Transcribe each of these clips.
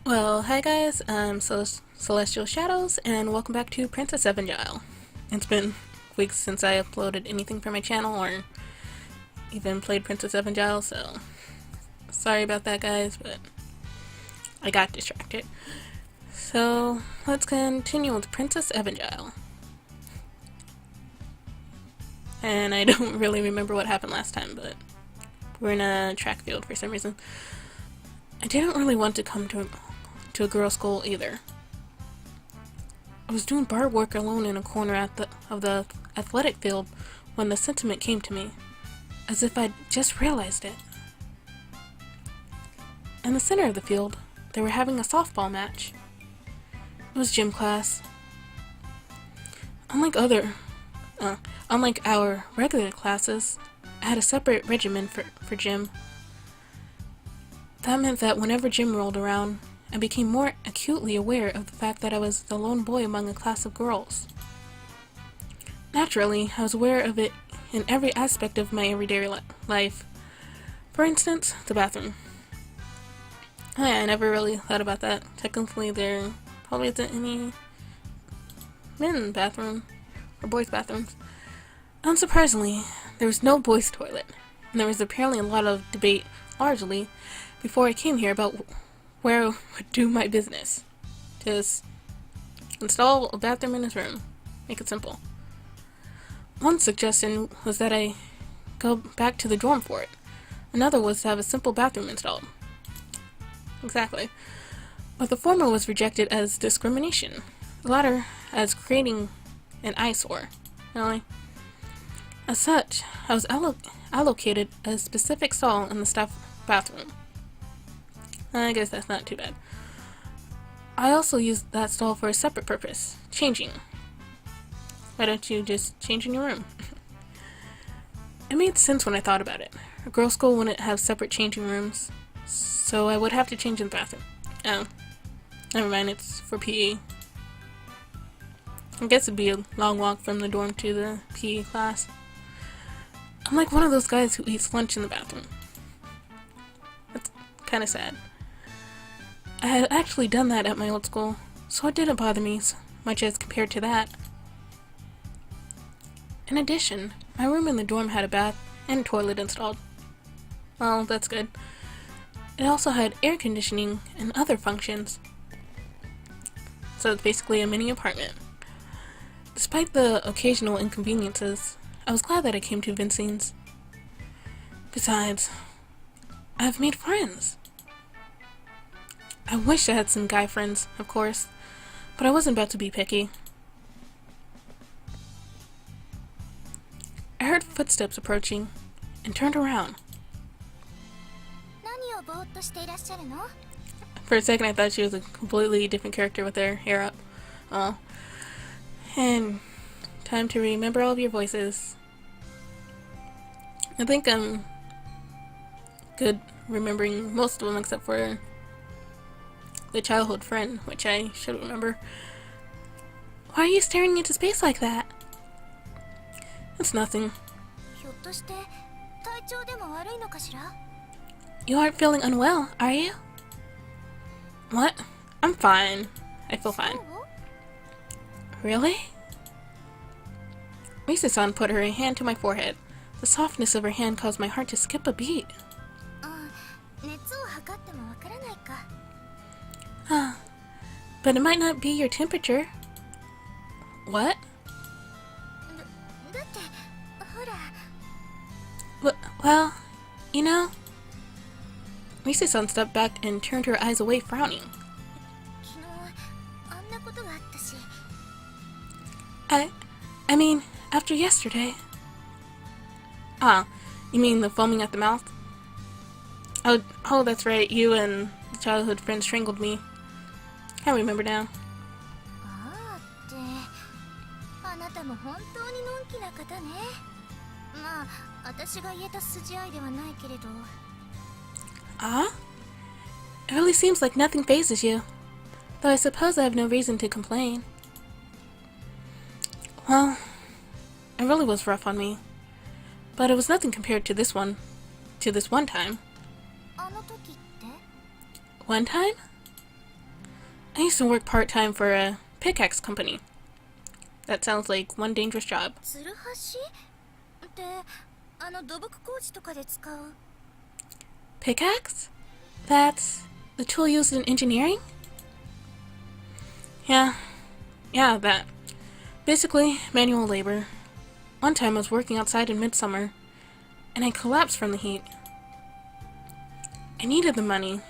Well, hi guys, I'm Celestial Shadows, and welcome back to Princess Evangile. It's been weeks since I uploaded anything for my channel, or even played Princess Evangile, so sorry about that guys, but I got distracted. So, let's continue with Princess Evangile. And I don't really remember what happened last time, but we're in a track field for some reason. I didn't really want to come to a girls' school either. I was doing bar work alone in a corner of the athletic field when the sentiment came to me, as if I'd just realized it. In the center of the field, they were having a softball match. It was gym class. Unlike our regular classes, I had a separate regimen for gym. That meant that whenever gym rolled around, I became more acutely aware of the fact that I was the lone boy among a class of girls. Naturally, I was aware of it in every aspect of my everyday life. For instance, the bathroom. Oh yeah, I never really thought about that. Technically, there probably isn't any men's bathroom or boys' bathrooms. Unsurprisingly, there was no boys' toilet, and there was apparently a lot of debate, largely, before I came here about where I would do my business. Just install a bathroom in his room. Make it simple. One suggestion was that I go back to the dorm for it. Another was to have a simple bathroom installed. Exactly. But the former was rejected as discrimination. The latter as creating an eyesore. Really? As such, I was allocated a specific stall in the staff bathroom. I guess that's not too bad. I also used that stall for a separate purpose, changing. Why don't you just change in your room? It made sense when I thought about it. A girls' school wouldn't have separate changing rooms, so I would have to change in the bathroom. Oh, never mind, it's for PE. I guess it'd be a long walk from the dorm to the PE class. I'm like one of those guys who eats lunch in the bathroom. That's kind of sad. I had actually done that at my old school, so it didn't bother me so much as compared to that. In addition, my room in the dorm had a bath and toilet installed. Well, that's good. It also had air conditioning and other functions. So it's basically a mini apartment. Despite the occasional inconveniences, I was glad that I came to Vincennes. Besides, I've made friends. I wish I had some guy friends, of course, but I wasn't about to be picky. I heard footsteps approaching and turned around. For a second I thought she was a completely different character with her hair up. Oh. And time to remember all of your voices. I think I'm good remembering most of them except for the childhood friend, which I should remember. Why are you staring into space like that? It's nothing. You aren't feeling unwell, are you? What? I'm fine. I feel fine. Really? Mitsuki put her hand to my forehead. The softness of her hand caused my heart to skip a beat. But it might not be your temperature. What? Well, you know... Mitsuki stepped back and turned her eyes away, frowning. I mean, after yesterday... Ah, you mean the foaming at the mouth? Oh, that's right, you and the childhood friend strangled me. I remember now. Ah? It really seems like nothing phases you. Though I suppose I have no reason to complain. Well, it really was rough on me. But it was nothing compared to this one time. One time? I used to work part-time for a pickaxe company. That sounds like one dangerous job. Pickaxe? That's the tool used in engineering? Yeah, that. Basically, manual labor. One time I was working outside in midsummer, and I collapsed from the heat. I needed the money,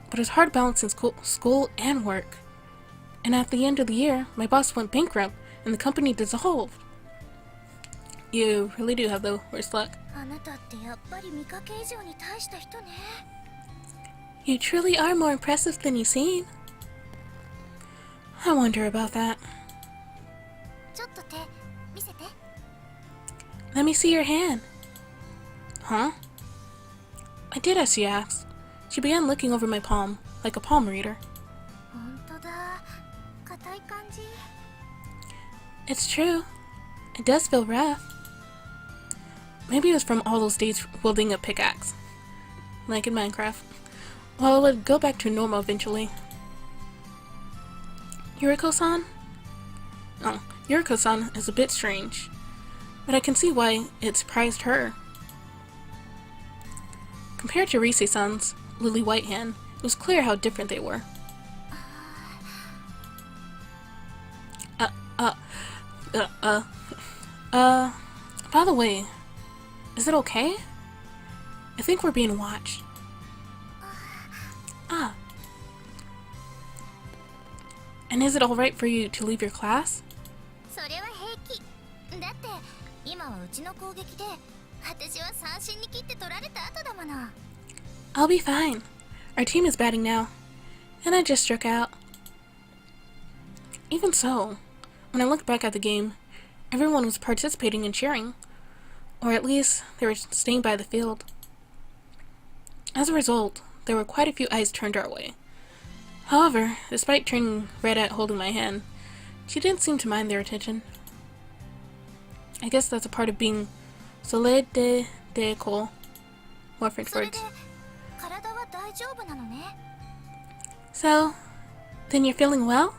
but it was hard balancing school and work. And at the end of the year, my boss went bankrupt, and the company dissolved. You really do have the worst luck. You truly are more impressive than you seem. I wonder about that. Let me see your hand. Huh? I did as she asked. She began looking over my palm, like a palm reader. It's true. It does feel rough. Maybe it was from all those days wielding a pickaxe. Like in Minecraft. Well, it would go back to normal eventually. Yuriko-san? Oh, Yuriko-san is a bit strange. But I can see why it surprised her. Compared to Rise-san's lily white hand, it was clear how different they were. By the way, is it okay? I think we're being watched. And is it alright for you to leave your class? I'll be fine. Our team is batting now, and I just struck out. Even so, when I looked back at the game, everyone was participating and cheering, or at least they were staying by the field. As a result, there were quite a few eyes turned our way. However, despite turning red at holding my hand, she didn't seem to mind their attention. I guess that's a part of being soleil de d'école. More French words. So, then you're feeling well?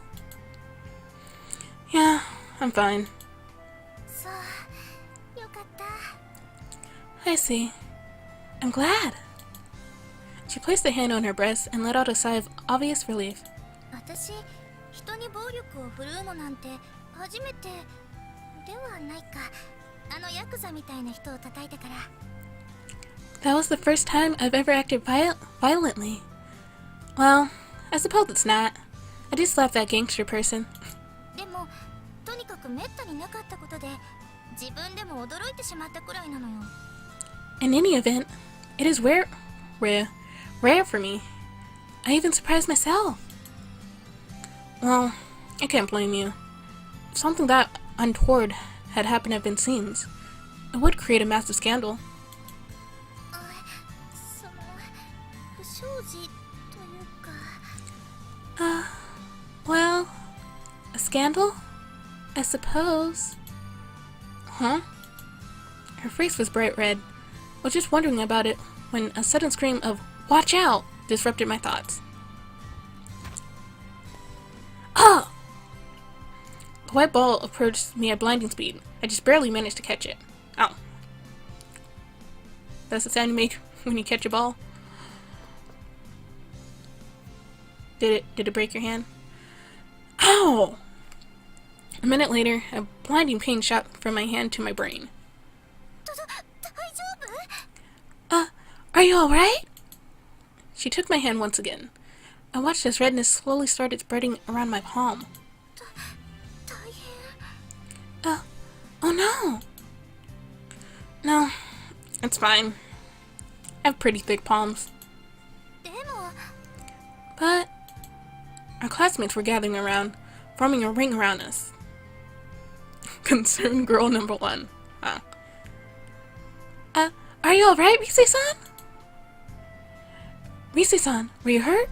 Yeah, I'm fine. I see. I'm glad. She placed a hand on her breast and let out a sigh of obvious relief. That was the first time I've ever acted violently. Well, I suppose it's not. I just slapped that gangster person. In any event, it is rare for me. I even surprised myself. Well, I can't blame you. If something that untoward had happened at Vincennes, it would create a massive scandal. Well, a scandal? I suppose. Huh? Her face was bright red. I was just wondering about it when a sudden scream of "Watch out!" disrupted my thoughts. Ah! The white ball approached me at blinding speed. I just barely managed to catch it. Ow. That's the sound you make when you catch a ball? Did it break your hand? Ow! A minute later, a blinding pain shot from my hand to my brain. Are you alright? She took my hand once again. I watched as redness slowly started spreading around my palm. Oh no! No, it's fine. I have pretty thick palms. But our classmates were gathering around, forming a ring around us. Concerned girl number one. Are you alright, Rise-san? Rise-san, were you hurt?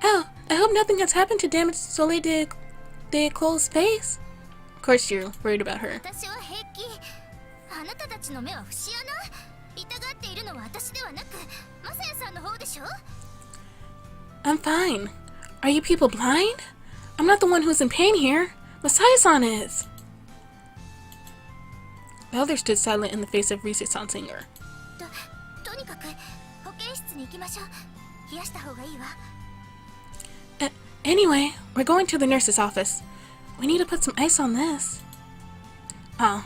Oh, I hope nothing has happened to damage Soleil de École's face. Of course you're worried about her. I'm fine. Are you people blind? I'm not the one who's in pain here. Masai-san is. The other stood silent in the face of Rise-san's anger. Anyway, we're going to the nurse's office. We need to put some ice on this. Oh,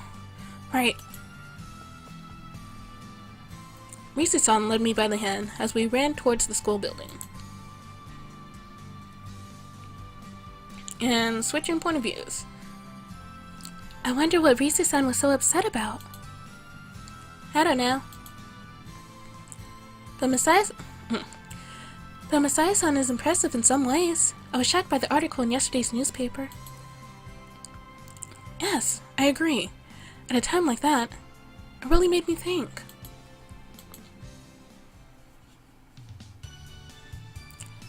right. Rise-san led me by the hand as we ran towards the school building. And switching point of views. I wonder what Rise-san was so upset about. I don't know. The Masai-san is impressive in some ways. I was shocked by the article in yesterday's newspaper. Yes, I agree. At a time like that, it really made me think.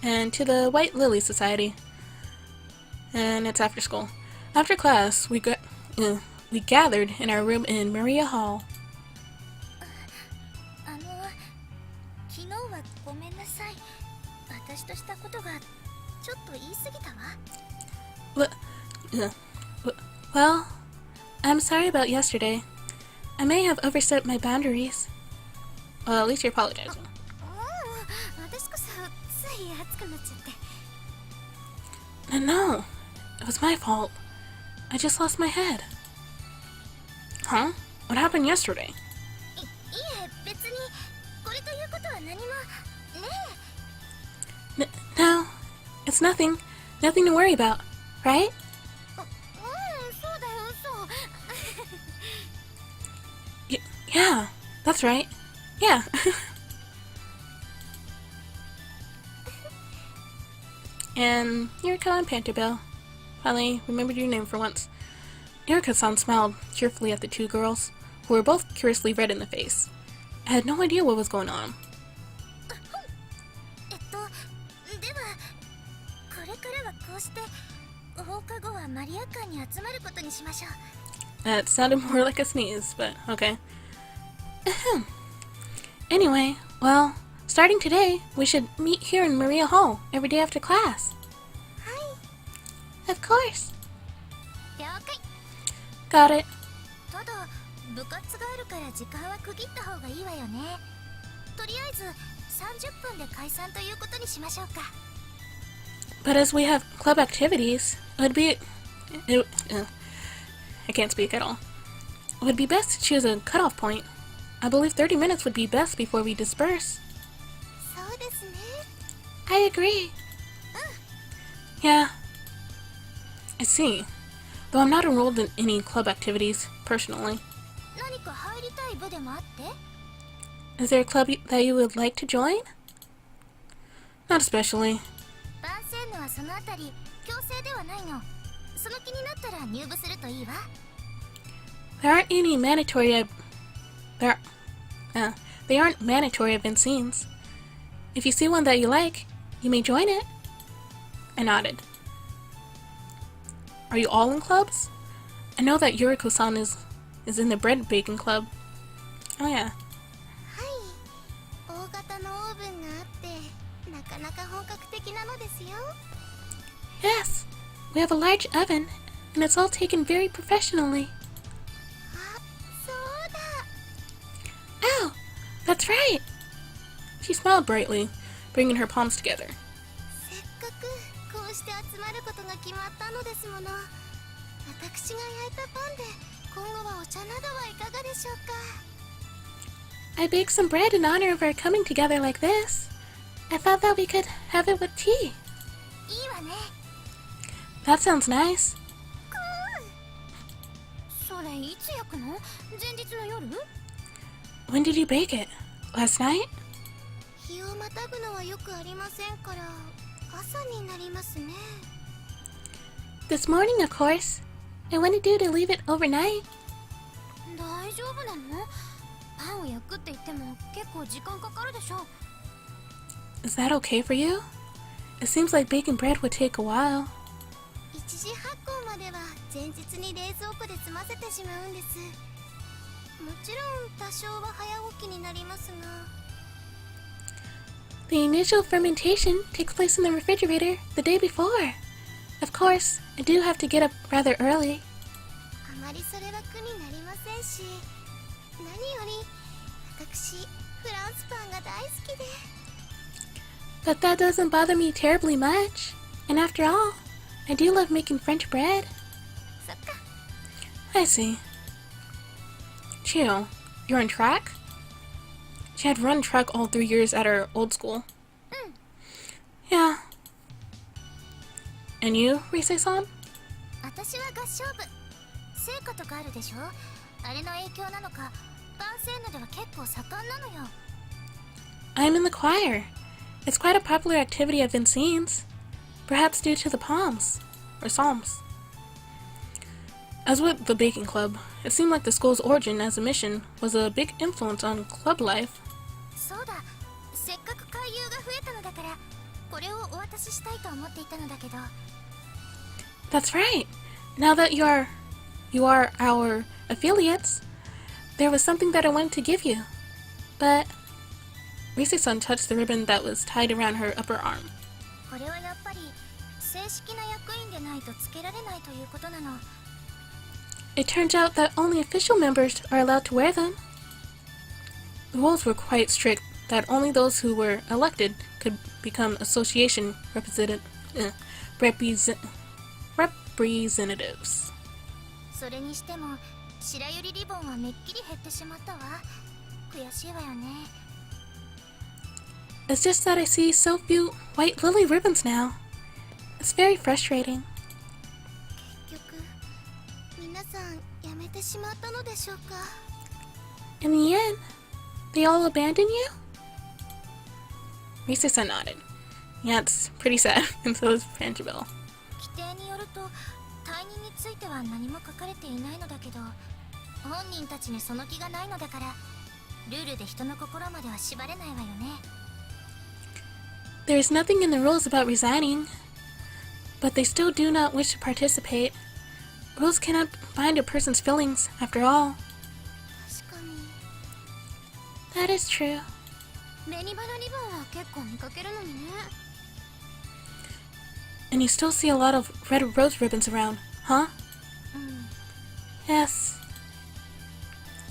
And to the White Lily Society. And it's after school. After class, we gathered in our room in Maria Hall. Well, I'm sorry about yesterday. I may have overstepped my boundaries. Well, at least you're apologizing. No, it was my fault. I just lost my head. Huh? What happened yesterday? No, it's nothing. Nothing to worry about, right? Yeah, that's right. Yeah. And Yurika and Panterbell finally remembered your name for once. Yurika-san smiled cheerfully at the two girls, who were both curiously red in the face. I had no idea what was going on. That sounded more like a sneeze, but okay. Anyway, well, starting today, we should meet here in Maria Hall every day after class. Hi. Of course. Got it. But as we have club activities, it would be... I can't speak at all. It would be best to choose a cutoff point. I believe 30 minutes would be best before we disperse. I agree. Yeah. I see. Though I'm not enrolled in any club activities, personally. Is there a club that you would like to join? Not especially. There aren't any mandatory... They aren't mandatory at Vincennes. If you see one that you like, you may join it. I nodded. Are you all in clubs? I know that Yuriko-san is in the bread baking club. Oh yeah. Yes, we have a large oven, and it's all taken very professionally. Oh, that's right! She smiled brightly, bringing her palms together. I baked some bread in honor of our coming together like this. I thought that we could have it with tea. That sounds nice. When did you bake it? Last night? This morning, of course. I wouldn't do to leave it overnight. Is that okay for you? It seems like baking bread would take a while. The initial fermentation takes place in the refrigerator the day before. Of course, I do have to get up rather early. But that doesn't bother me terribly much. And after all, I do love making French bread. I see. Chio, you're on track? She had run track all 3 years at her old school. Yeah. And you, Rise-san? I'm in the choir. It's quite a popular activity at Vincennes. Perhaps due to the palms. Or psalms. As with the baking club, it seemed like the school's origin as a mission was a big influence on club life. That's right. Now that you are our affiliates, there was something that I wanted to give you. But Rise-san touched the ribbon that was tied around her upper arm. It turns out that only official members are allowed to wear them. The rules were quite strict that only those who were elected could become association representatives. It's just that I see so few white lily ribbons now. It's very frustrating. In the end, they all abandon you? Rise-san nodded. Yeah, it's pretty sad, and so is Frangibel. There is nothing in the rules about resigning, but they still do not wish to participate. Rules cannot bind a person's feelings, after all. That is true. And you still see a lot of red rose ribbons around, huh? Yes.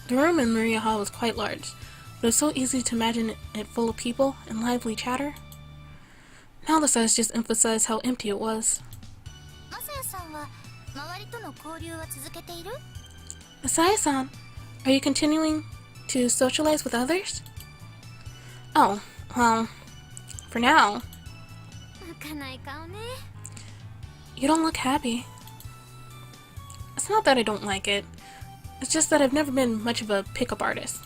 The room in Maria Hall was quite large, but it was so easy to imagine it full of people and lively chatter. Now the size just emphasized how empty it was. Masaya-san, are you continuing to socialize with others? Oh, well, for now. You don't look happy. It's not that I don't like it. It's just that I've never been much of a pickup artist.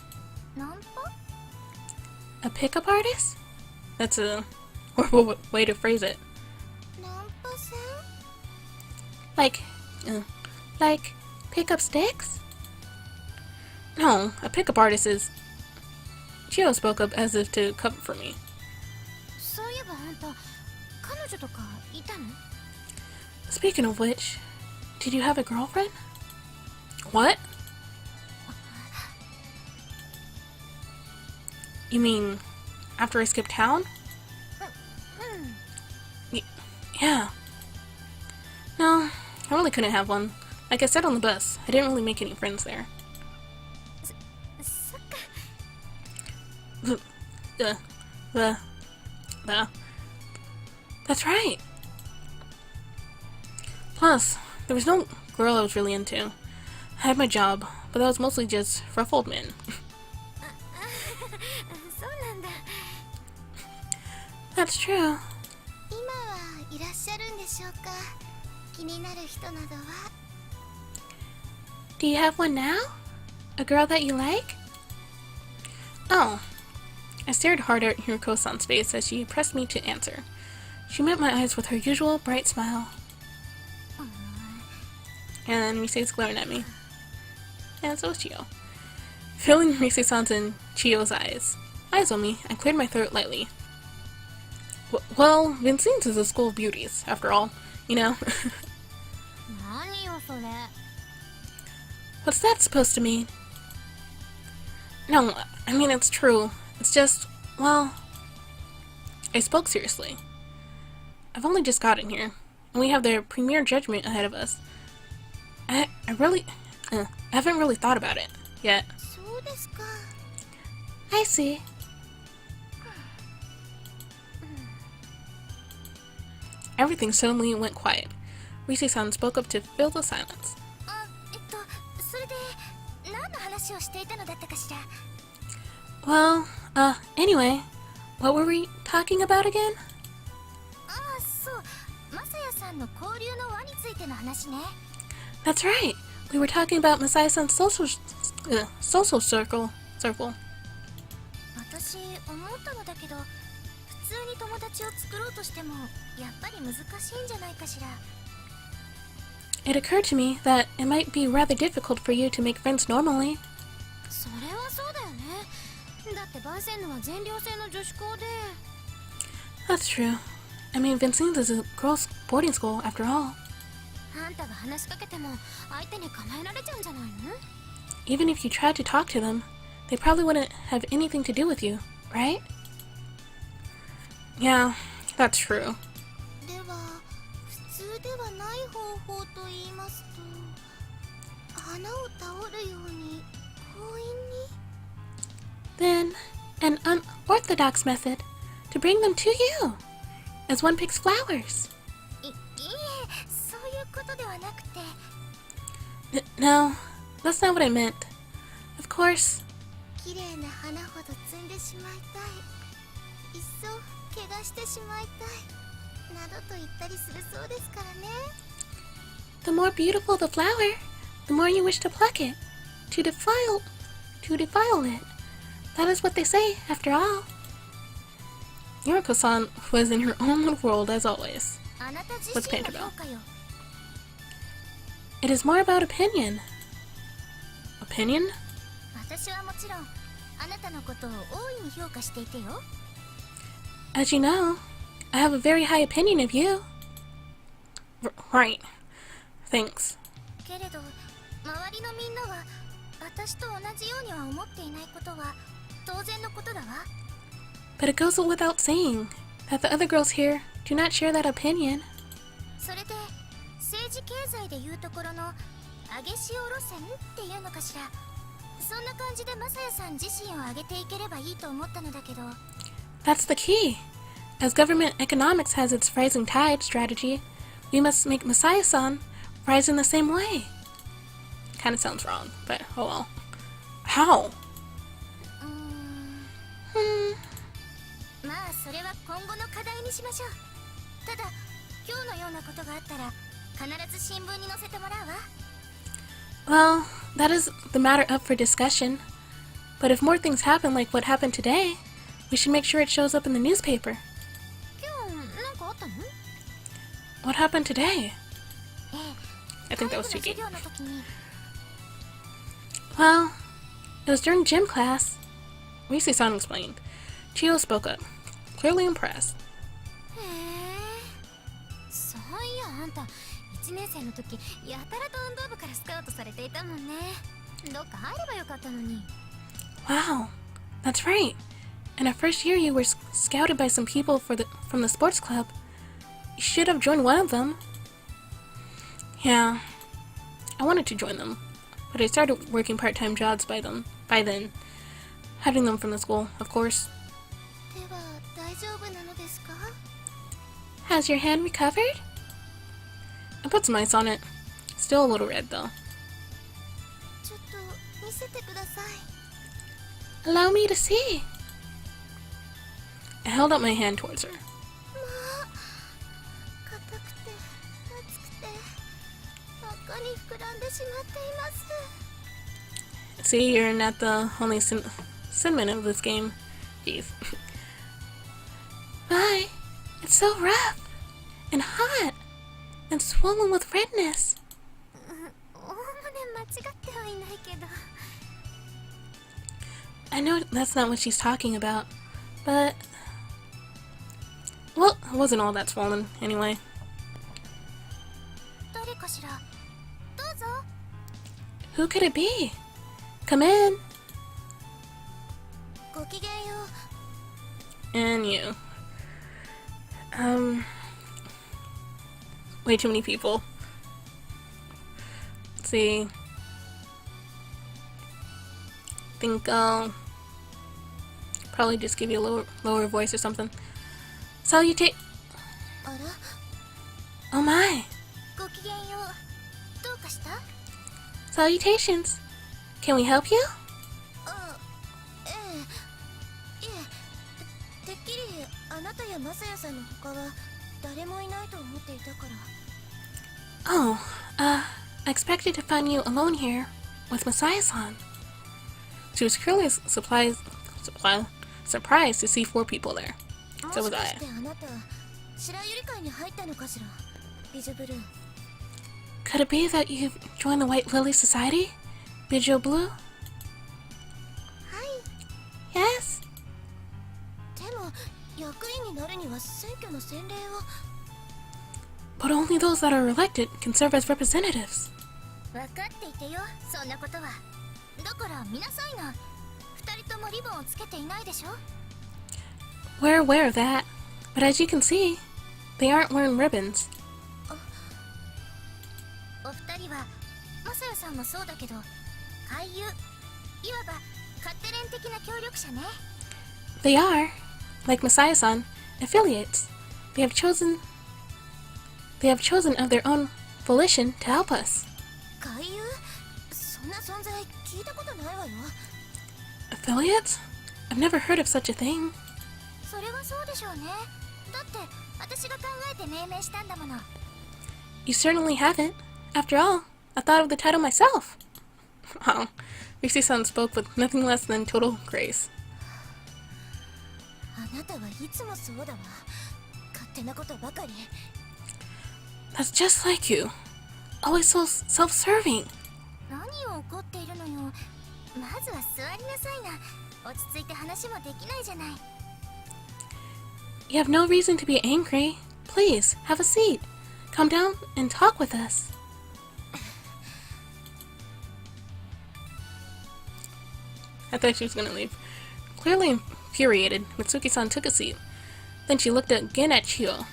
A pickup artist? That's a horrible way to phrase it. Like pick-up sticks? No, a pickup artist is... Chio spoke up as if to cover for me. Speaking of which, did you have a girlfriend? What? You mean after I skipped town? Yeah. No, I really couldn't have one. Like I said on the bus, I didn't really make any friends there. That's right. Plus, there was no girl I was really into. I had my job, but that was mostly just ruffled men. That's true. Do you have one now? A girl that you like? Oh. I stared hard at Hiroko-san's face as she pressed me to answer. She met my eyes with her usual bright smile. And Misei's glaring at me. And so is Chio. Feeling Misei-san's and Chio's eyes on me, I cleared my throat lightly. Well, Vincennes is a school of beauties, after all, you know. What's that supposed to mean? No, I mean it's true. It's just, well... I spoke seriously. I've only just gotten here, and we have the premier judgment ahead of us. I haven't really thought about it yet. I see. Everything suddenly went quiet. Rise-san spoke up to fill the silence. Well, anyway, what were we talking about again? That's right. We were talking about Masaya-san's social circle. It occurred to me that it might be rather difficult for you to make friends normally. That's true. I mean, Vincennes is a girls' boarding school after all. Even if you tried to talk to them, they probably wouldn't have anything to do with you, right? Yeah, that's true. Then, an unorthodox method to bring them to you, as one picks flowers. No, that's not what I meant. Of course. The more beautiful the flower, the more you wish to pluck it, to defile it. That is what they say, after all. Yuriko-san was in her own little world as always. What's Painter Bell? It is more about opinion. Opinion? As you know, I have a very high opinion of you. Right. Thanks. But it goes without saying that the other girls here do not share that opinion. That's the key. As government economics has its rising tide strategy, we must make Masaya-san rise in the same way. Kinda sounds wrong, but oh well. How? Well, that is the matter up for discussion. But if more things happen like what happened today, we should make sure it shows up in the newspaper. What happened today? I think that was too deep. Well, it was during gym class. Rise-san explained. Chio spoke up, clearly impressed. Wow, that's right. In our first year you were scouted by some people from the sports club. You should have joined one of them. Yeah, I wanted to join them, but I started working part-time jobs by then. Having them from the school, of course. Has your hand recovered? I put some ice on it. Still a little red though. Allow me to see. I held out my hand towards her. See, you're not the only cinnamon of this game. Jeez. Why? It's so rough and hot and swollen with redness. I know that's not what she's talking about, but well, it wasn't all that swollen anyway. Who could it be? Come in. And you. Way too many people. Let's see. I think I'll probably just give you a lower voice or something. Salutate. Oh my. Salutations. Can we help you? Oh, I expected to find you alone here with Messiah-san. She was clearly surprised to see 4 people there. So was I. Could it be that you've joined the White Lily Society? Bijo Blue? Yes? But only those that are elected can serve as representatives. We're aware of that, but as you can see, they aren't wearing ribbons. They are, like Messiah-san, affiliates. They have chosen of their own volition to help us. Affiliates? I've never heard of such a thing. You certainly haven't. After all, I thought of the title myself. Wow, Mitsuki-san spoke with nothing less than total grace. That's just like you. Always so self-serving. You have no reason to be angry. Please, have a seat. Come down and talk with us. I thought she was gonna leave. Clearly infuriated, Mitsuki-san took a seat. Then she looked again at Chiyo.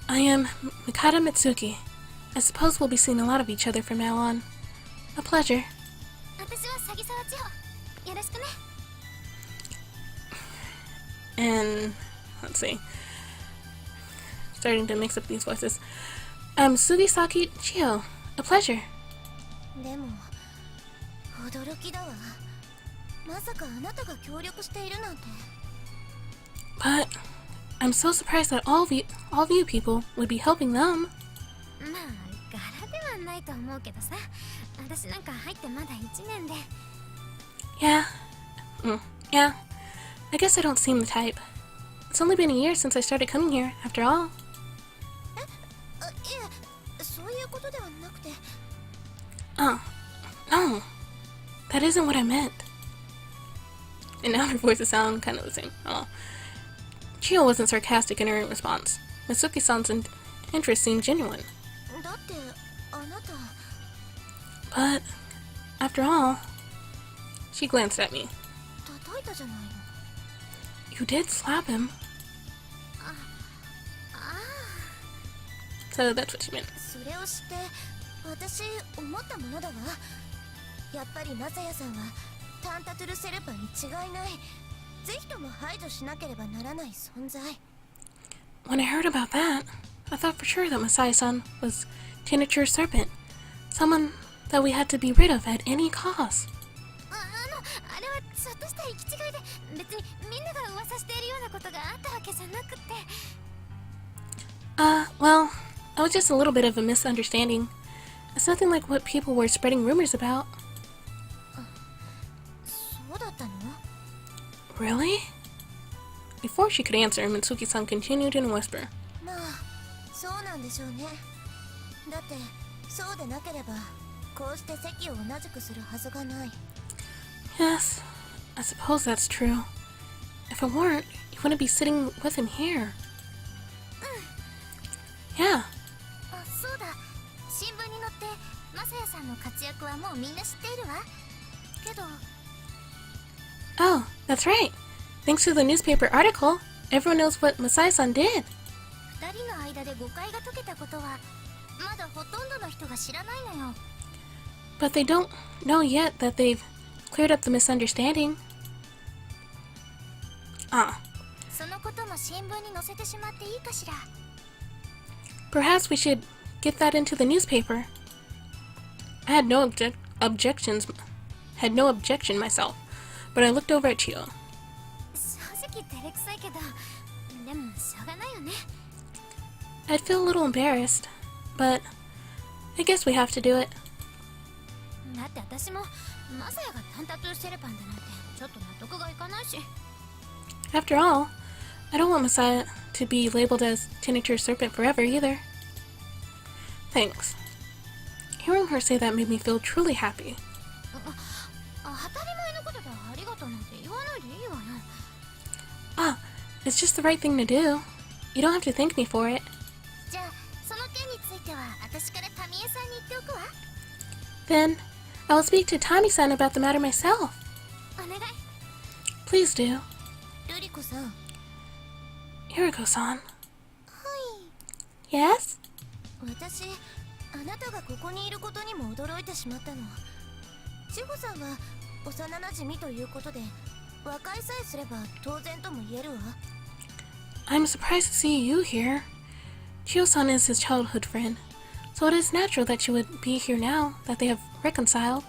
I am Mikata Mitsuki. I suppose we'll be seeing a lot of each other from now on. A pleasure. And let's see. Starting to mix up these voices. Sugisaki Chiyo. A pleasure. But I'm so surprised that all of you people would be helping them. Yeah. Yeah. I guess I don't seem the type. It's only been a year since I started coming here, after all. Oh. No. That isn't what I meant. And now her voices sound kind of the same. Oh. Chiyo wasn't sarcastic in her response. Mitsuki-san's interest seemed genuine. But, after all, she glanced at me. You did slap him. So that's what she meant. When I heard about that, I thought for sure that Messiah-san was Teenature Serpent, someone that we had to be rid of at any cost. Well, it was just a little bit of a misunderstanding. It's nothing like what people were spreading rumors about. Really? Before she could answer, Mitsuki-san continued in a whisper. Yes, I suppose that's true. If it weren't, you wouldn't be sitting with him here. Yeah. Oh, that's right. Thanks to the newspaper article, everyone knows what Masai-san did. But they don't know yet that they've cleared up the misunderstanding. Perhaps we should get that into the newspaper. I had no objection myself, but I looked over at Chio. I'd feel a little embarrassed, but I guess we have to do it. After all, I don't want Masaya to be labeled as Teenager Serpent forever either. Thanks. Hearing her say that made me feel truly happy. It's just the right thing to do. You don't have to thank me for it. Then, I will speak to Tami-san about the matter myself. Please do. Yuriko-san. Yes? I'm surprised to see you here. Chio-san is his childhood friend, so it is natural that she would be here now that they have reconciled.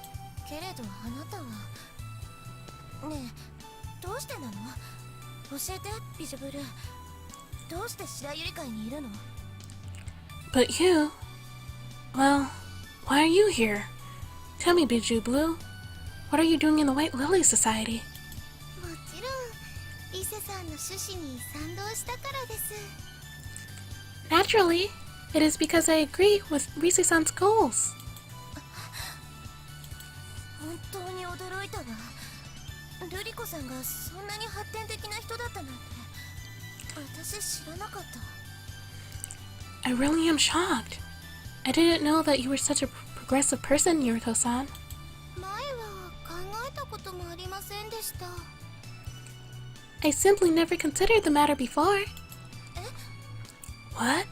But you... Well, why are you here? Tell me, Biju Blue. What are you doing in the White Lily Society? Naturally, it is because I agree with Rise-san's goals. I really am shocked. I didn't know that you were such a progressive person, Yuriko-san. I simply never considered the matter before. What?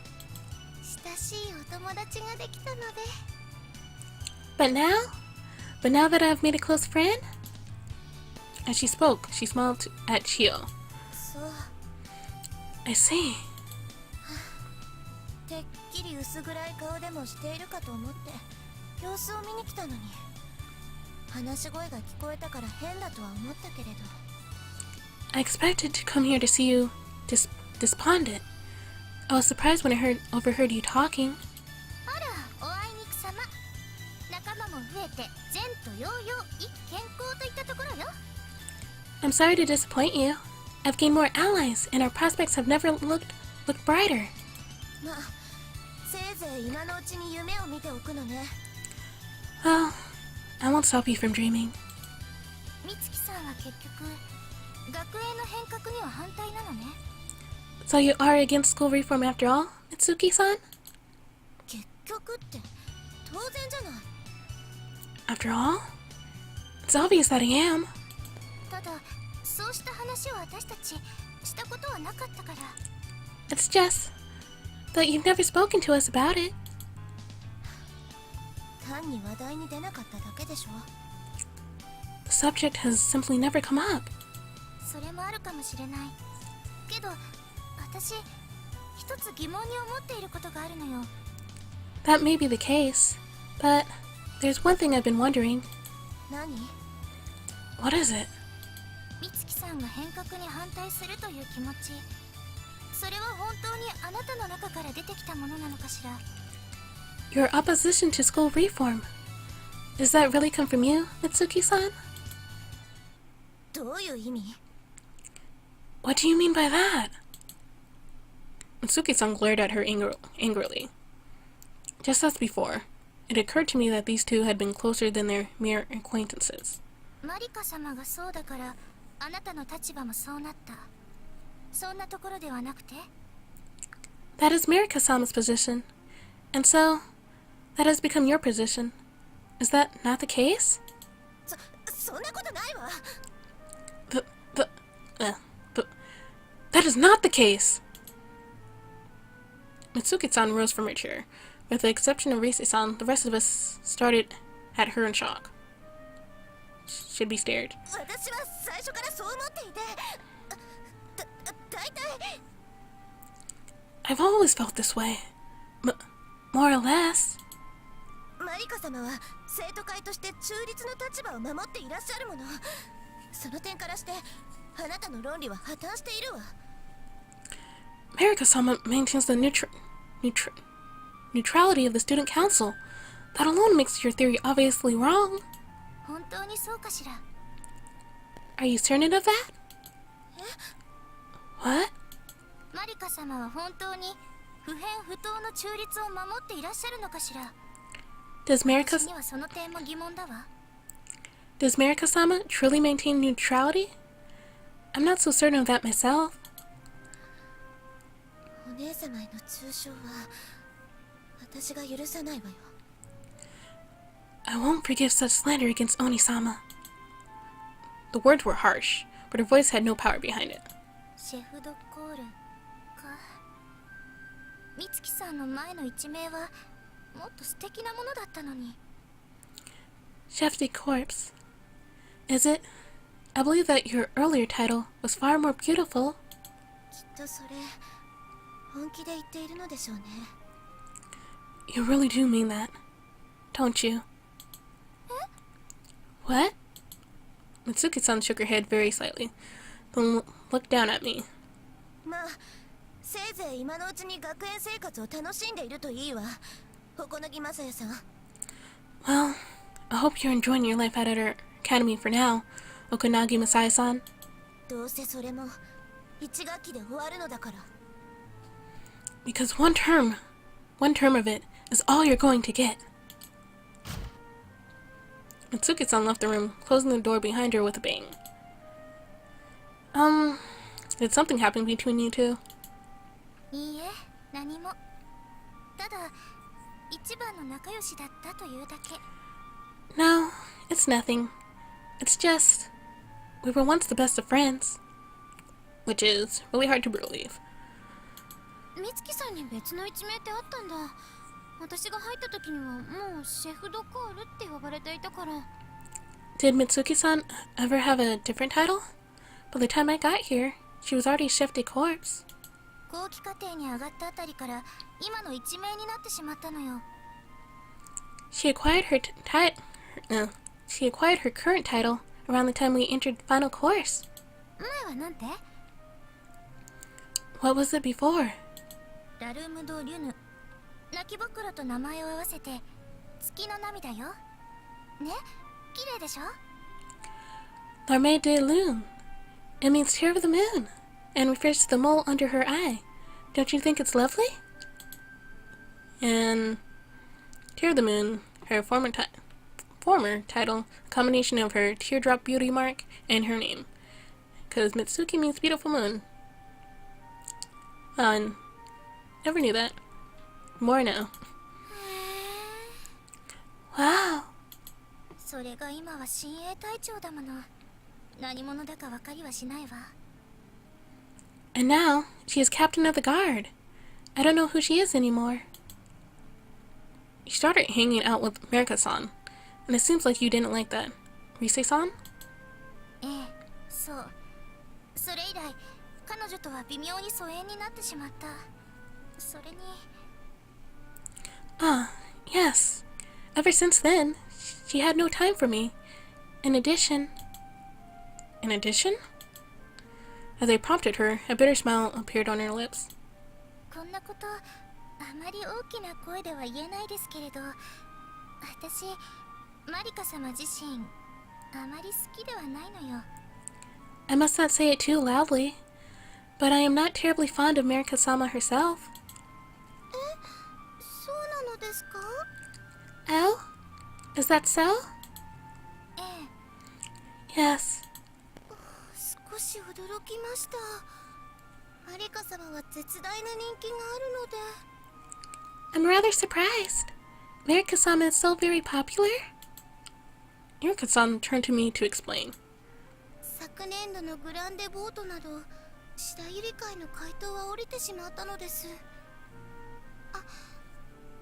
But now? But now that I've made a close friend? As she spoke, she smiled at Chio. I see. I expected to come here to see you despondent. I was surprised when I overheard you talking. I'm sorry to disappoint you. I've gained more allies, and our prospects have never looked brighter. Well, I won't stop you from dreaming. So you are against school reform after all, Mitsuki-san? After all? It's obvious that I am. It's just that you've never spoken to us about it. The subject has simply never come up. That may be the case, but there's one thing I've been wondering. What is it? Your opposition to school reform. Does that really come from you, Mitsuki-san? What do you mean by that? Mitsuki-san glared at her angrily. Just as before, it occurred to me that these two had been closer than their mere acquaintances. That is Marika-sama's position, and so that has become your position. Is that not the case? そんなことないわ。 The, the, uh, the, that is not the case! Mitsuki-san rose from her chair. With the exception of Rise-san, the rest of us started at her in shock. Should be stared. 私は最初からそう思っていて、だいたい I've always felt this way. More or less. マリカ様は生徒会として中立の立場を守っていらっしゃるもの。その点からしてあなたの論理は破綻しているわ。 Marika-sama maintains the neutrality of the student council. That alone makes your theory obviously wrong. 本当にそうかしら。 Are you certain of that? What? マリカ様は本当に不偏不当の中立を守っていらっしゃるのかしら。 Does 私にはその点も疑問だわ。 Marika-sama truly maintain neutrality? I'm not so certain of that myself. お姉様への中傷は私が許さないわよ。 I won't forgive such slander against Oni-sama. The words were harsh, but her voice had no power behind it. シェフドコールか。美月さんの前の一名はもっと素敵なものだったのに。 Chef de Corpse. Is it? I believe that your earlier title was far more beautiful. きっとそれ本気で言っているのでしょうね。 You really do mean that, don't you? What? Mitsuki-san shook her head very slightly, then looked down at me. まあせいぜい今のうちに学園生活を楽しんでいるといいわ。小柳正也さん。 Well, I hope you're enjoying your life out at our academy for now, Okanagi Masai-san. どうせそれも一学期で終わるのだから。 Because one term of it is all you're going to get. Mitsuki-san left the room, closing the door behind her with a bang. Did something happen between you two? いいえ、何も。ただ一番の仲良しだったというだけ。 No, it's nothing. It's just, we were once the best of friends. Which is really hard to believe. 美月さんに別の一名ってあったんだ。私が入った時にはもうシェフドコールって呼ばれていたから。 Did Mitsuki-san ever have a different title? By the time I got here, she was already Chef de Corps. 後期課程に上がったあたりから今の一名になってしまったのよ。 She acquired her she acquired her current title around the time we entered final course. 前はなんて？ What was it before? ラルムド・リュヌ。泣き袋と名前を合わせて月の涙よ。ね、綺麗でしょ？ L'armée de Lune. It means tear of the moon, and refers to the mole under her eye. Don't you think it's lovely? And Tear of the Moon, her former title, a combination of her teardrop beauty mark and her name. Because Mitsuki means beautiful moon. And never knew that. More now. Wow. それが今は親衛隊長だもの。何者だか分かりはしないわ。 And now, she is captain of the guard. I don't know who she is anymore. You started hanging out with Marika-san, and it seems like you didn't like that. Rise-san? ええ、そう。それ以来、彼女とは微妙に疎遠になってしまった。それに。 Ah, yes. Ever since then, she had no time for me. In addition... As I prompted her, a bitter smile appeared on her lips. こんなこと、あまり大きな声では言えないですけれど、私、マリカ様自身、あまり好きではないのよ。 I must not say it too loudly, but I am not terribly fond of Marika-sama herself. そうなのですか? Oh? Is that so? ええ。 Yes. 少し驚きました。マリカ様は絶大な人気があるので。 I'm rather surprised. Marika-sama is so very popular? Marika-san turned to me to explain. 昨年度のグランデボートなど白百合会の回答は降りてしまったのです。あ、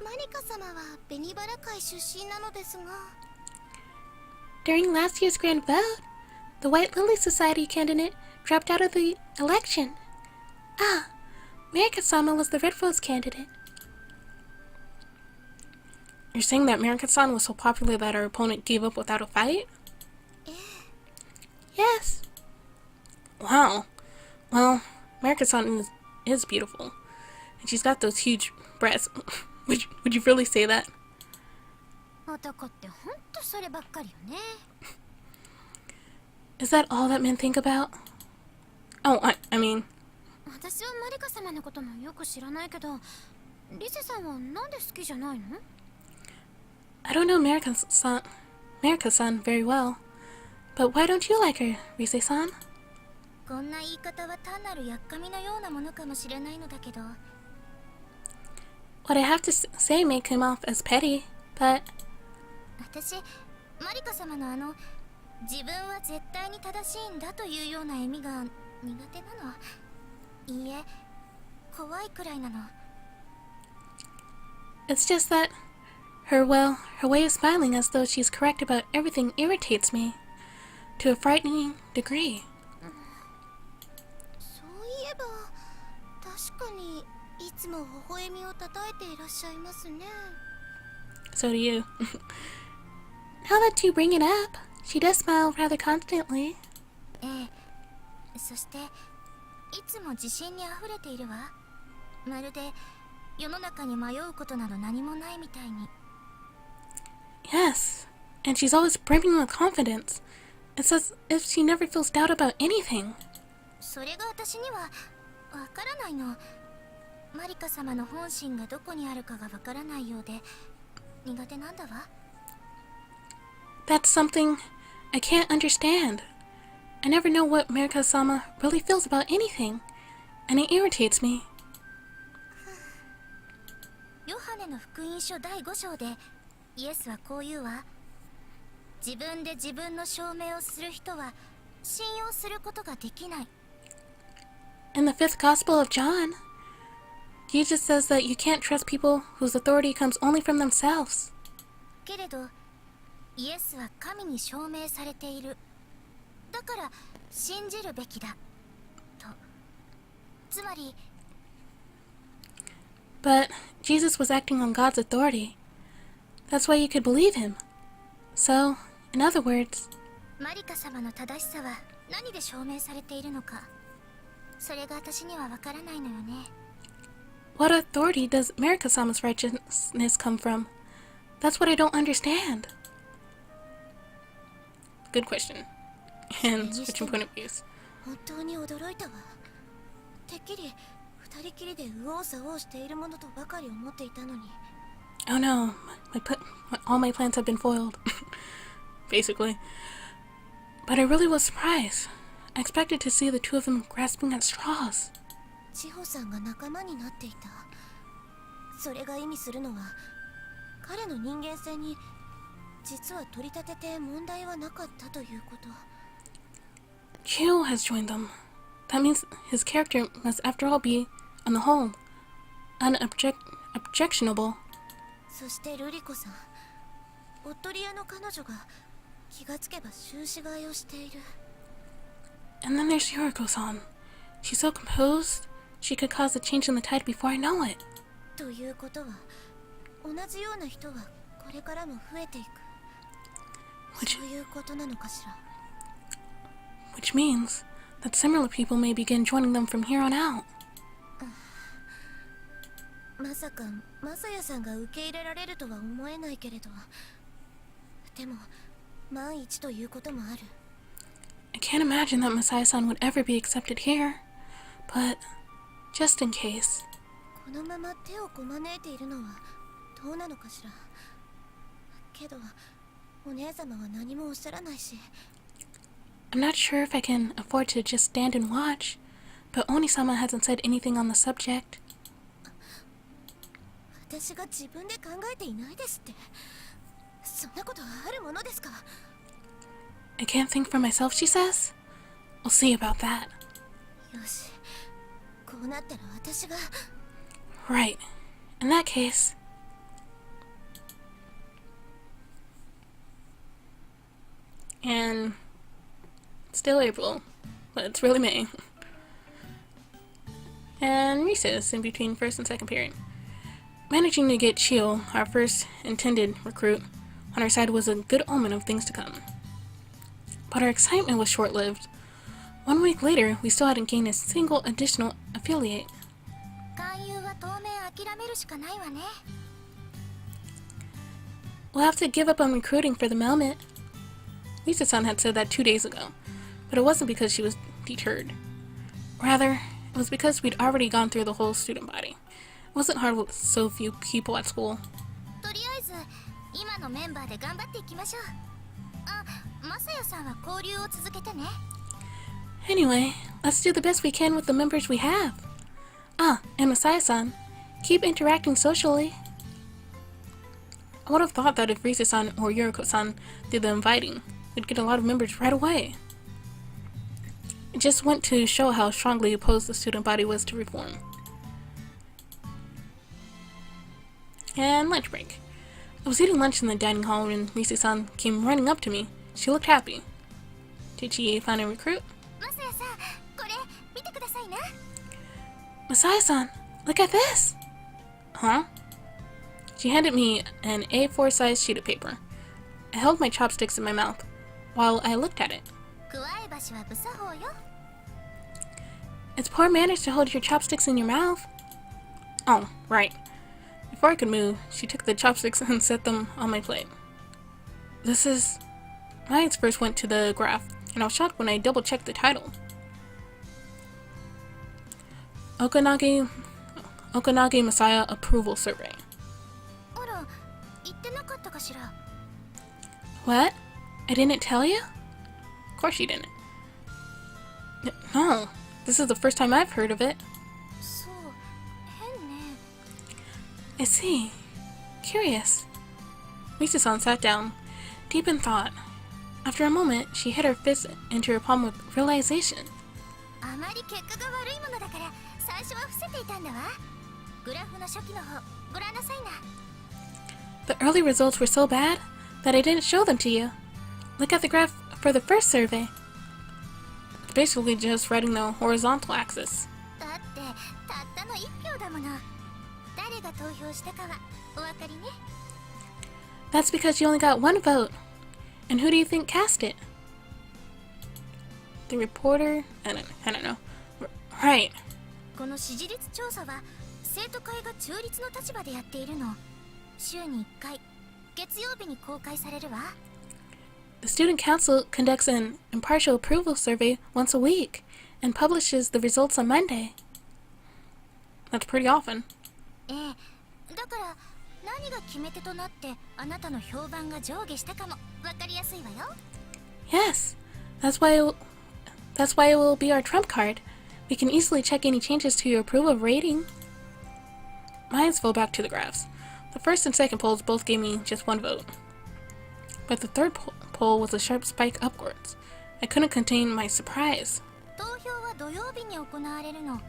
マリカ様は紅バラ会出身なのですが。 During last year's grand vote, the White Lily Society candidate dropped out of the election. Ah, Marika-sama was the Red Rose candidate. You're saying that Marika-san was so popular that our opponent gave up without a fight? Yes. Wow. Well, Marika-san is beautiful. And she's got those huge breasts. Would you really say that? 男ってほんとそればっかりよね。 Is that all that men think about? Oh, I mean... 私はマリカ様のこともよく知らないけど、リセさんはなんで好きじゃないの？ I don't know Marika-san very well. But why don't you like her, Rise-san? こんな言い方は単なるやっかみのようなものかもしれないのだけど。 What I have to say may come off as petty, but... 私、マリカ様の自分は絶対に正しいんだというような笑みが苦手なの。いいえ、怖いくらいなの。 It's just that her way of smiling as though she's correct about everything irritates me to a frightening degree. そういえば、確かにいつも微笑みをたたえていらっしゃいますね。 So do you. Now that you bring it up, she does smile rather constantly. ええ、そしていつも自信にあふれているわ。まるで世の中に迷うことなど何もないみたいに。 Yes, and she's always brimming with confidence. It's as if she never feels doubt about anything. それが私にはわからないの。マリカ様の本心がどこにあるかがわからないようで苦手なんだわ。 That's something I can't understand. I never know what Marika-sama really feels about anything, and it irritates me. ヨハネの福音書第5章でイエスはこう言うわ。自分で自分の証明をする人は信用することができない。 In the 5th Gospel of John, Jesus says that you can't trust people whose authority comes only from themselves. けれどイエスは神に証明されている。だから信じるべきだと。つまり But Jesus was acting on God's authority. That's why you could believe him. So, in other words, マリカ様の正しさは何で証明されているのか、それが私にはわからないのよね。 what authority does Marika-sama's righteousness come from? That's what I don't understand. Good question. And switching point of views. 本当に驚いたわ。てっきり二人きりで右往左往しているものとばかり思っていたのに。 Oh no, all my plans have been foiled. Basically. But I really was surprised. I expected to see the two of them grasping at straws. 千穂さんが仲間になっていた。それが意味するのは、彼の人間性に実は取り立てて問題はなかったということ。 Chio has joined them. That means his character must after all be, on the whole, objectionable. そしてルリコさん、オットリアの彼女が気がつけば終始買いをしている。 And then there's Yoriko-san. She's so composed, she could cause a change in the tide before I know it. ということは、同じような人はこれからも増えていく。そういうことなのかしら。 Which means that similar people may begin joining them from here on out. まさかマサヤさんが受け入れられるとは思えないけれど、でも万一ということもある。 I can't imagine that Masaya-san would ever be accepted here, but just in case. このまま手をこまねいているのはどうなのかしら。けどお姉様は何もおっしゃらないし。 I'm not sure if I can afford to just stand and watch, but Oni-sama hasn't said anything on the subject. 私が自分で考えていないですって。そんなことあるものですか？ I can't think for myself, she says? We'll see about that. よし、こうなったら私が。 Right. In that case... And... It's still April, but it's really May. And recess in between first and second period. Managing to get Chio, our first intended recruit, on our side was a good omen of things to come. But our excitement was short-lived. 1 week later, we still hadn't gained a single additional affiliate. 勧誘は当面諦めるしかないわね。 We'll have to give up on recruiting for the moment. Lisa-san had said that 2 days ago, but it wasn't because she was deterred. Rather, it was because we'd already gone through the whole student body. It wasn't hard with so few people at school. とりあえず今のメンバーで頑張っていきましょう。あ、マサヤさんは交流を続けてね。 Anyway, let's do the best we can with the members we have. Ah, and Masaya-san, keep interacting socially. I would have thought that if Risa-san or Yuriko-san did the inviting, we'd get a lot of members right away. It just went to show how strongly opposed the student body was to reform. And lunch break. I was eating lunch in the dining hall when Risa-san came running up to me. She looked happy. Did she find a recruit? マサヤさん、これ見てくださいな。 Masaya-san, look at this! Huh? She handed me an A4 size sheet of paper. I held my chopsticks in my mouth while I looked at it. 加え箸は無作法よ。 It's poor manners to hold your chopsticks in your mouth. Oh, right. Before I could move, she took the chopsticks and set them on my plate. This is... My eyes first went to the graph, and I was shocked when I double-checked the title. Okanage Messiah Approval Survey. あら、言ってなかったかしら。 What? I didn't tell you? Of course you didn't. No, this is the first time I've heard of it. そう、変ね。 I see. Curious. Misa-san sat down, deep in thought. After a moment, she hit her fist into her palm with realization. あまり結果が悪いものだから最初は伏せていたんだわ。グラフの初期の方ご覧なさいな。 The early results were so bad that I didn't show them to you. Look at the graph for the first survey. It's basically just writing the horizontal axis. だってたったの1票だもの。誰が投票したかはお分かりね。 That's because you only got one vote. And who do you think cast it? The reporter? I don't know. Right. この支持率調査は生徒会が中立の立場でやっているの。週に1回、月曜日に公開されるわ。 The student council conducts an impartial approval survey once a week and publishes the results on Monday. That's pretty often. ええ、だから何が決め手となってあなたの評判が上下したかもわかりやすいわよ。 Yes, that's why it will be our trump card. We can easily check any changes to your approval rating. My eyes fell back to the graphs. The first and second polls both gave me just one vote. But the third poll was a sharp spike upwards. I couldn't contain my surprise. 投票は土曜日に行われるの。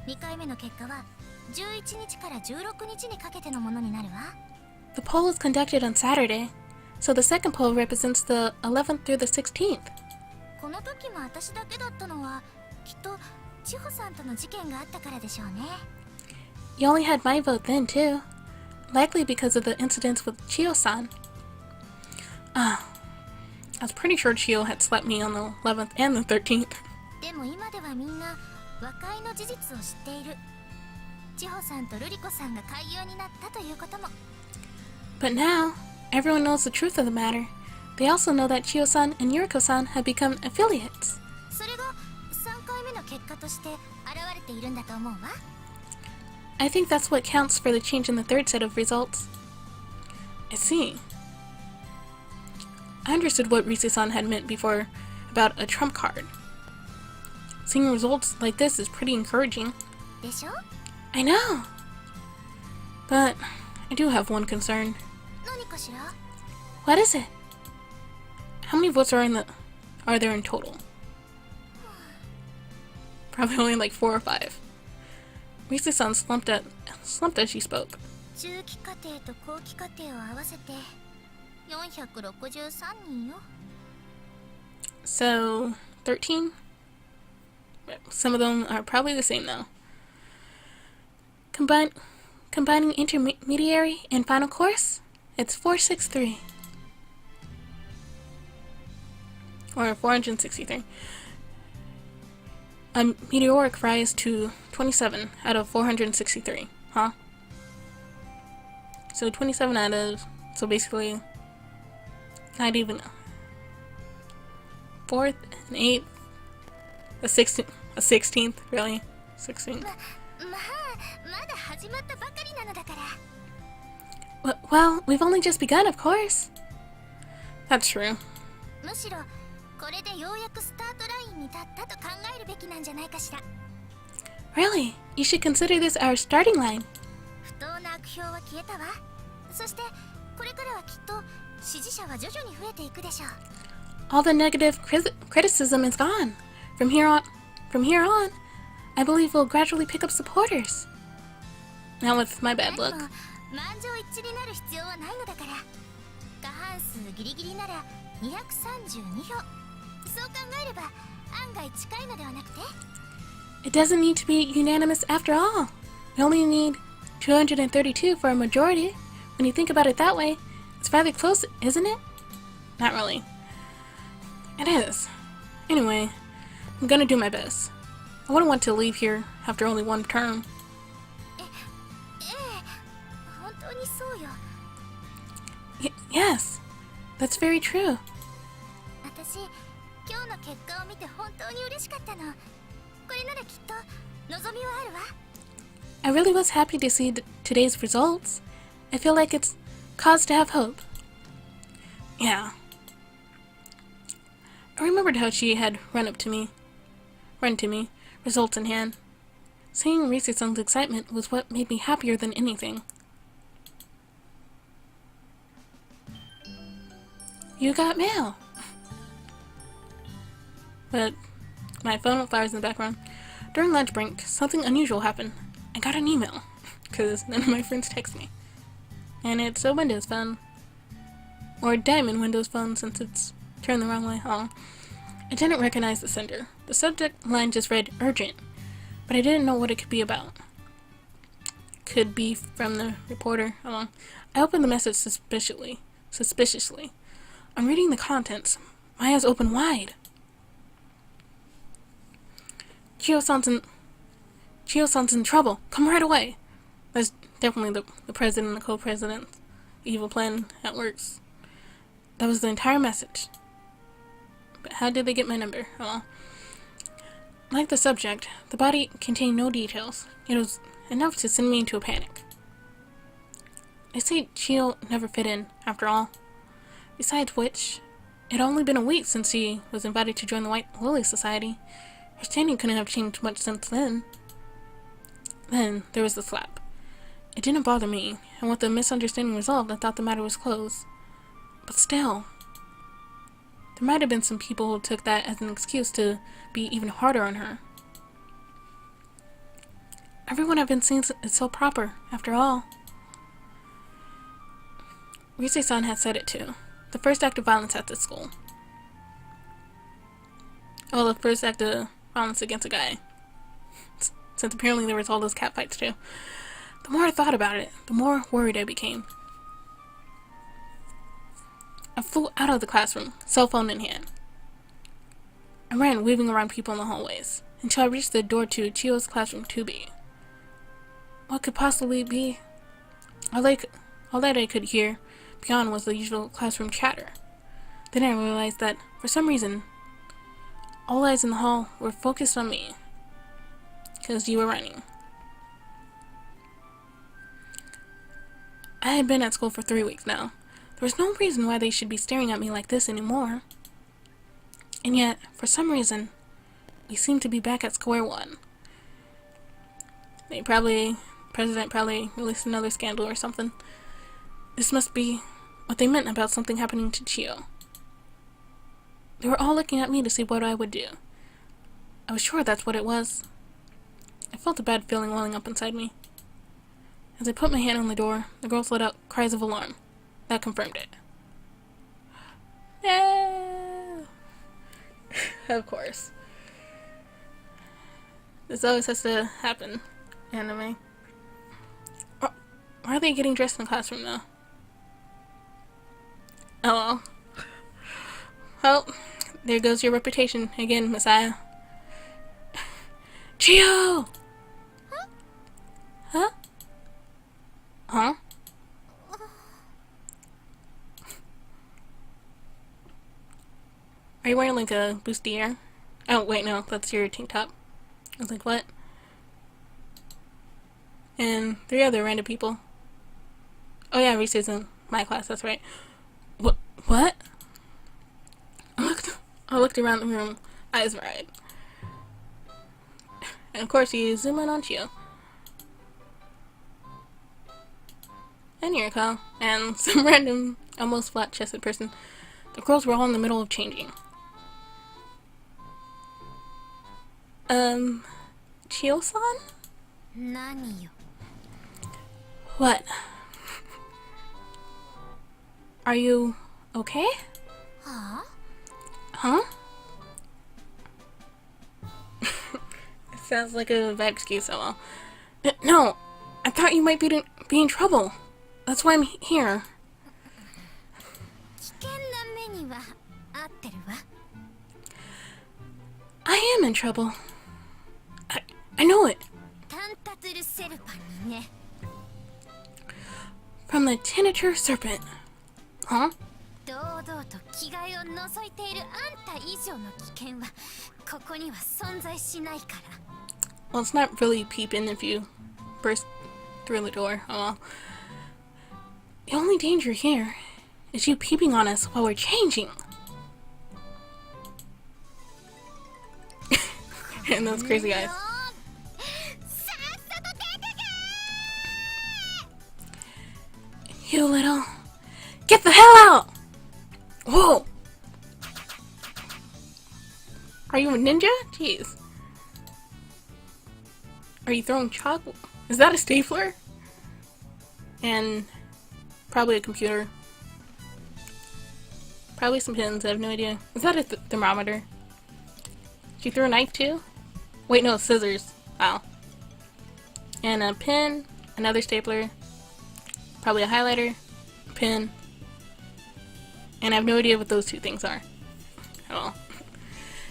2回目の結果は11日から16日にかけてのものになるわ。 The poll is conducted on Saturday, so the second poll represents the 11th through the 16th. この時も私だけだったのはきっと千穂さんとの事件があったからでしょうね。 You only had my vote then, too. Likely because of the incidents with Chio-san. I was pretty sure Chio had slapped me on the 11th and the 13th. でも今ではみんな和解の事実を知っている。千穂さんと瑠璃子さんが俳優になったということも。 But now, everyone knows the truth of the matter. They also know that Chio-san and Yuriko-san have become affiliates. それが3回目の結果として現れているんだと思うわ。 I think that's what counts for the change in the third set of results. I see. I understood what Risa-san had meant before about a trump card. Seeing results like this is pretty encouraging. でしょ？ I know! But I do have one concern. 何かしら？ What is it? How many votes are there in total? Probably only like 4 or 5. Mitsuki-san slumped as she spoke. 中期課程と後期課程を合わせて463人よ。 So, 13? Some of them are probably the same though. Combining intermediary and final course? It's 463. Or 463. A meteoric rise to 27 out of 463, huh? So 27 out of, so basically, not even 4th and 8th, a 16th, really? 16th. まだ始まったばかりなのだから。 Well, we've only just begun, of course. That's true. むしろこれでようやくスタートラインに立ったと考えるべきなんじゃないかしら。 Really? You should consider this our starting line. 不当な悪評は消えたわ。そしてこれからはきっと支持者は徐々に増えていくでしょう。 All the negative criticism is gone. From here on, I believe we'll gradually pick up supporters. Now with my bad luck. でも満場一致になる必要はないのだから。過半数ギリギリなら232票。そう考えれば案外近いのではなくて。 It doesn't need to be unanimous after all. We only need 232 for a majority. When you think about it that way, it's rather close, isn't it? Not really. It is. Anyway, I'm gonna do my best. I wouldn't want to leave here after only one term. ええ、本当にそうよ。 Yes, that's very true. 私、今日の結果を見て本当に嬉しかったの。これならきっと望みはあるわ。 I really was happy to see today's results. I feel like it's cause to have hope. Yeah. I remembered how she had run to me, results in hand. Seeing Risa-san's excitement was what made me happier than anything. You got mail! But my phone fires in the background. During lunch break, something unusual happened. I got an email, because none of my friends text me. And it's a Windows phone. Or a diamond Windows phone since it's turned the wrong way. Oh. I didn't recognize the sender. The subject line just read urgent, but I didn't know what it could be about. Could be from the reporter. Oh. I opened the message suspiciously. I'm reading the contents. My eyes open wide. Chio-san's in trouble. Come right away. That's definitely the president and the co-president. Evil plan that works. That was the entire message. But how did they get my number? Well, like the subject, the body contained no details. It was enough to send me into a panic. They say Chio never fit in, after all. Besides which, it had only been a week since she was invited to join the White Lily Society. Her standing couldn't have changed much since then. Then there was the slap. It didn't bother me, and with the misunderstanding resolved, I thought the matter was closed. But still, there might have been some people who took that as an excuse to be even harder on her. Everyone I've been seeing is so proper, after all. Rise-san had said it too. The first act of violence at this school. Well, the first act of violence against a guy. Since apparently there was all those cat fights too. The more I thought about it, the more worried I became. I flew out of the classroom, cell phone in hand. I ran, weaving around people in the hallways, until I reached the door to Chio's classroom 2B. What could possibly be? All that I could hear beyond was the usual classroom chatter. Then I realized that, for some reason, all eyes in the hall were focused on me. Because you were running. I had been at school for 3 weeks now. There was no reason why they should be staring at me like this anymore. And yet, for some reason, we seemed to be back at square one. They probably president probably released another scandal or something. This must be what they meant about something happening to Chio. They were all looking at me to see what I would do. I was sure that's what it was. I felt a bad feeling welling up inside me. As I put my hand on the door, the girls let out cries of alarm. That confirmed it. Yeah! Of course. This always has to happen. Anime. Why are they getting dressed in the classroom, though? Oh well. Well, there goes your reputation again, Messiah. Chio! Huh? Huh? Are you wearing like a bustier? Oh, wait, no, that's your tank top. I was like, what? And 3 other random people. Oh yeah, Reese is in my class, that's right. What? I looked around the room, eyes wide. And of course you zoom in on Chio. And Yuriko, and some random, almost flat-chested person. The girls were all in the middle of changing. Chio-san? What? Are you okay? Huh? It sounds like a bad excuse, oh well. No, I thought you might be in trouble. That's why I'm here. I am in trouble. I know it. From the Tentature Serpent. Huh? Well, it's not really peeping if you burst through the door. Oh well. The only danger here is you peeping on us while we're changing. And those crazy eyes. You little... Get the hell out! Whoa! Are you a ninja? Jeez. Are you throwing chalk? Is that a stapler? And probably a computer. Probably some pins, I have no idea. Is that a thermometer? She threw a knife too? Wait, no, scissors. Wow. And a pin, another stapler, probably a highlighter, pin, and I have no idea what those 2 things are. At all.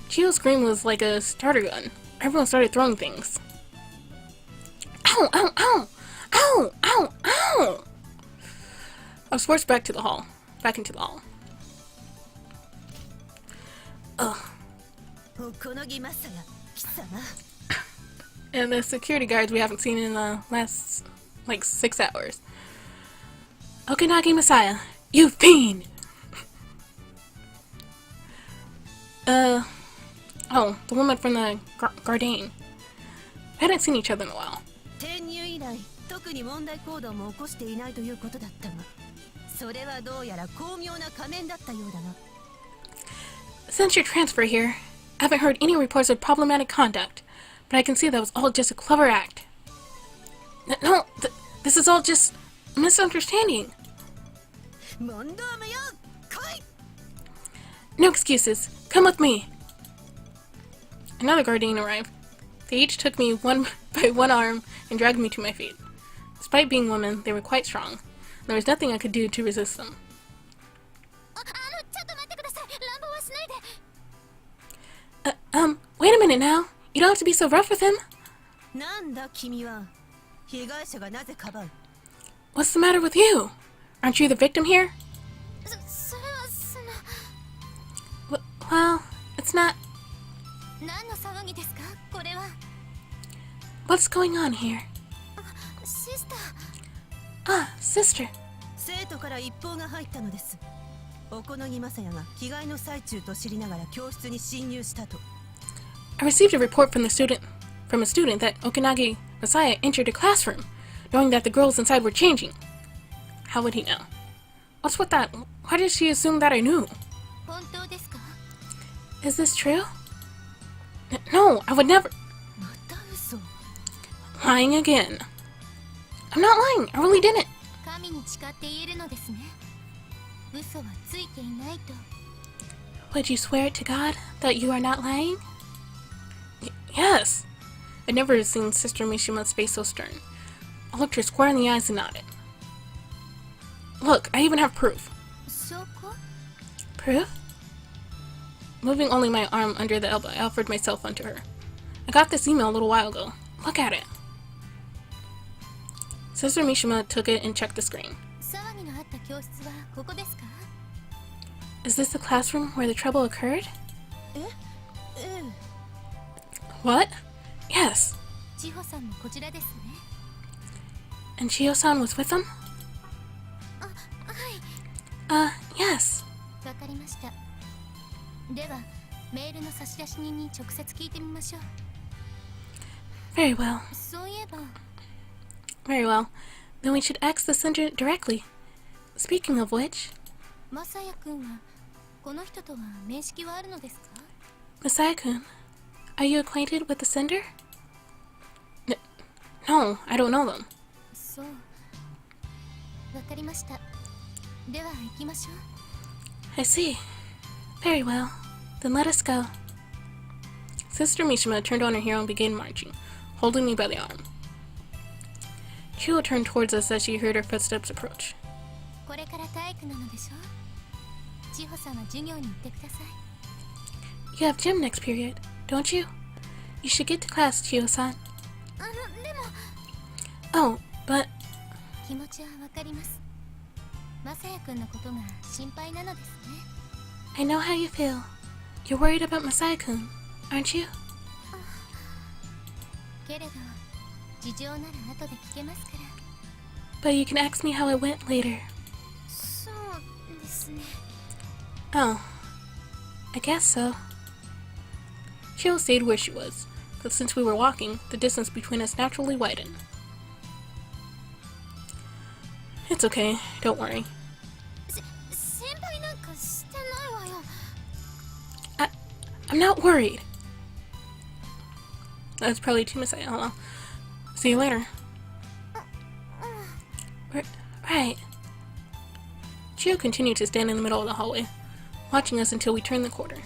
Chio's scream was like a starter gun. Everyone started throwing things. Ow, ow, ow! Ow, ow, ow! I was forced back into the hall. Ugh. And the security guards we haven't seen in the last, like, 6 hours. Okanagi Messiah, you fiend! Oh, the woman from the Gardain. We hadn't seen each other in a while. Since your transfer here, I haven't heard any reports of problematic conduct, but I can see that was all just a clever act. No, this is all just a misunderstanding. No excuses. Come with me. Another Guardian arrived. They each took me one by one arm and dragged me to my feet. Despite being women, they were quite strong. There was nothing I could do to resist them. Wait a minute now. You don't have to be so rough with him. What's the matter with you? Aren't you the victim here? Well, it's not... What's going on here? Ah, sister. I received a report from a student that Okanagi Messiah entered a classroom. knowing that the girls inside were changing. How would he know? What's with that? Why did she assume that I knew? 本当ですか? Is this true? No, I would never. また嘘. Lying again. I'm not lying. I really didn't. 神に誓って言えるのですね。嘘はついていないと。Would you swear it to God that you are not lying? Yes. I'd never seen Sister Mishima's face so stern. I looked her square in the eyes and nodded. Look, I even have proof. 証拠? Proof? Moving only my arm under the elbow, I offered myself unto her. I got this email a little while ago. Look at it. Sister Mishima took it and checked the screen. 騒ぎのあった教室はここですか? Is this the classroom where the trouble occurred? え? What? Yes. 千穂さんもこちらですね。And Chiyo-san was with them? あ、はい。Yes. わかりました。では、メールの差出人に直接聞いてみましょう。Very well. そういえば。Very well. Then we should ask the sender directly. Speaking of which... マサヤ君は、この人とは面識はあるのですか? Masaya-kun, are you acquainted with the sender? No, I don't know them. そう。わかりました。では行きましょう。I see. Very well. Then let us go. Sister Mishima turned on her heel and began marching, holding me by the arm. Chiyo turned towards us as she heard her footsteps approach. これから体育なのでしょ? 千穂さんは授業に行ってください。You have gym next period, don't you? You should get to class, Chiyo-san. でも... Oh, but... 気持ちはわかります。マサヤ君のことが心配なのですね。I know how you feel. You're worried about Masaya-kun, aren't you? けれど、事情なら後で聞けますから。But you can ask me how it went later. そうですね。Oh, I guess so. Chiyo stayed where she was, but since we were walking, the distance between us naturally widened. It's okay, don't worry. 先輩なんかしてないわよ。I'm not worried. That's probably too much. I'll see you later. Right. Chiyo continued to stand in the middle of the hallway, watching us until we turned the corner.